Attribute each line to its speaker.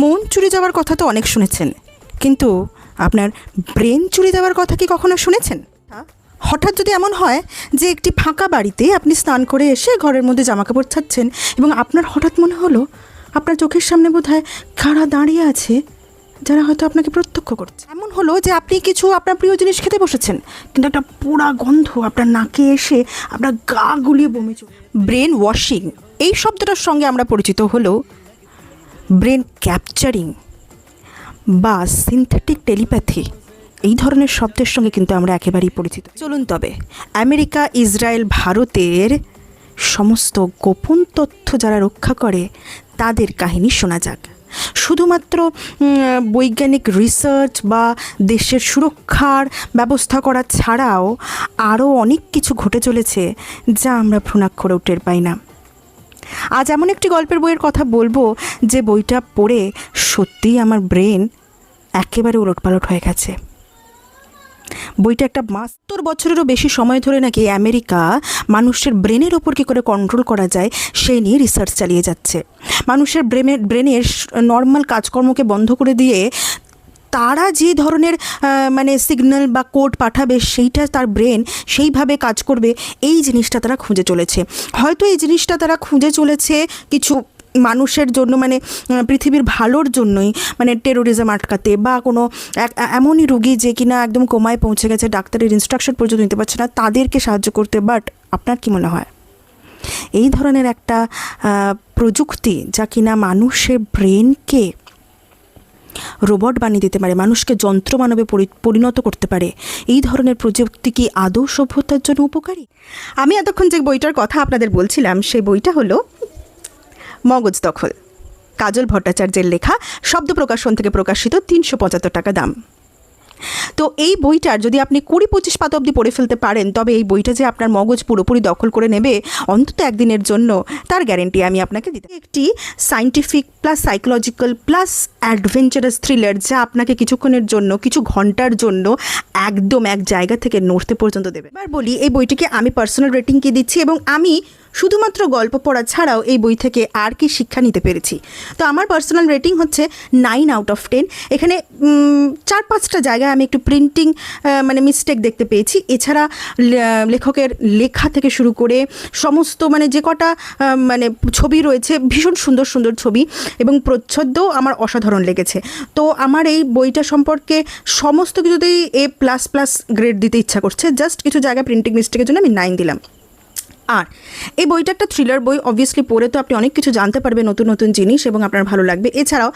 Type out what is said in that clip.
Speaker 1: মন চুরি যাওয়ার কথা তো অনেক শুনেছেন, কিন্তু আপনার ব্রেন চুরি যাওয়ার কথা কি কখনো শুনেছেন? হঠাৎ যদি এমন হয় যে একটি ফাঁকা বাড়িতে আপনি স্নান করে এসে ঘরের মধ্যে জামাকাপড় ছাড়ছেন এবং আপনার হঠাৎ মনে হলো আপনার চোখের সামনে বোধহয় কারা দাঁড়িয়ে আছে, যারা হয়তো আপনাকে প্রত্যক্ষ করছে। এমন হলো যে আপনি কিছু আপনার প্রিয় জিনিস খেতে বসেছেন, কিন্তু একটা পোড়া গন্ধ আপনার নাকে এসে আপনার গা গুলিয়ে বমি চলে। ব্রেন ওয়াশিং এই শব্দটার সঙ্গে আমরা পরিচিত হলেও ব্রেন ক্যাপচারিং বা সিনথেটিক টেলিপ্যাথি এই ধরনের শব্দের সঙ্গে কিন্তু আমরা একেবারেই পরিচিত। চলুন তবে আমেরিকা, ইসরায়েল, ভারতের সমস্ত গোপন তথ্য যারা রক্ষা করে তাদের কাহিনী শোনা যাক। শুধুমাত্র বৈজ্ঞানিক রিসার্চ বা দেশের সুরক্ষার ব্যবস্থা করা ছাড়াও আরও অনেক কিছু ঘটে চলেছে যা আমরা ভ্রূণাক্ষরেও টের পাই না। আজ এমন একটি গল্পের বইয়ের কথা বলবো যে বইটা পড়ে সত্যিই আমার ব্রেন একেবারে উলটপালট হয়ে গেছে। বইটা একটা ৭২ বছরেরও বেশি সময় ধরে নাকি আমেরিকা মানুষের ব্রেনের ওপর কী করে কন্ট্রোল করা যায় সেই নিয়ে রিসার্চ চালিয়ে যাচ্ছে। মানুষের ব্রেনের নর্মাল কাজকর্মকে বন্ধ করে দিয়ে তারা যে ধরনের সিগন্যাল বা কোড পাঠাবে সেইটা তার ব্রেন সেইভাবে কাজ করবে, এই জিনিসটা তারা খুঁজে চলেছে। হয়তো এই জিনিসটা তারা খুঁজে চলেছে কিছু মানুষের জন্য, পৃথিবীর ভালোর জন্যই, টেরোরিজম আটকাতে বা কোনো এমনই রুগী যে কিনা একদম কোমায় পৌঁছে গেছে, ডাক্তারের ইনস্ট্রাকশন পর্যন্ত নিতে পারছে না, তাদেরকে সাহায্য করতে। বাট আপনার কি মনে হয় এই ধরনের একটা প্রযুক্তি যা কিনা মানুষের ব্রেনকে রোবট বানিয়ে দিতে পারে, মানুষকে যন্ত্র মানবে পরিণত করতে পারে, এই ধরনের প্রযুক্তি কি আদৌ সভ্যতার জন্য উপকারী? আমি এতক্ষণ যে বইটার কথা আপনাদের বলছিলাম সেই বইটা হলো মগজ দখল, কাজল ভট্টাচার্যের লেখা, শব্দ প্রকাশন থেকে প্রকাশিত, ৩৭৫ টাকা দাম। তো এই বইটার যদি আপনি ২০-২৫ পাতা অবধি পড়ে ফেলতে পারেন, তবে এই বইটা যে আপনার মগজ পুরোপুরি দখল করে নেবে অন্তত একদিনের জন্য, তার গ্যারেন্টি আমি আপনাকে দিতে। একটি scientific plus psychological plus adventurous thriller যা আপনাকে কিছুক্ষণের জন্য, কিছু ঘন্টার জন্য একদম এক জায়গা থেকে নড়তে পর্যন্ত দেবে। এবার বলি এই বইটিকে আমি পার্সোনাল রেটিং কি দিচ্ছি এবং আমি শুধুমাত্র গল্প পড়া ছাড়াও এই বই থেকে আর কি শিক্ষা নিতে পেরেছি। তো আমার পার্সোনাল রেটিং হচ্ছে 9/10। এখানে 4-5টা জায়গায় আমি একটু প্রিন্টিং মিস্টেক দেখতে পেয়েছি। এছাড়া লেখকের লেখা থেকে শুরু করে সমস্ত যে কটা ছবি রয়েছে, ভীষণ সুন্দর সুন্দর ছবি এবং প্রচ্ছদও আমার অসাধারণ লেগেছে। তো আমার এই বইটা সম্পর্কে সমস্ত কিছুতেই A++ গ্রেড দিতে ইচ্ছা করছে। জাস্ট কিছু জায়গায় প্রিন্টিং মিস্টেকের জন্য আমি 9 দিলাম। আর এই বইটা একটা থ্রিলার বই, অবভিয়াসলি পড়ে তো আপনি অনেক কিছু জানতে পারবেন, নতুন নতুন জিনিস, এবং আপনার ভালো লাগবে। এছাড়াও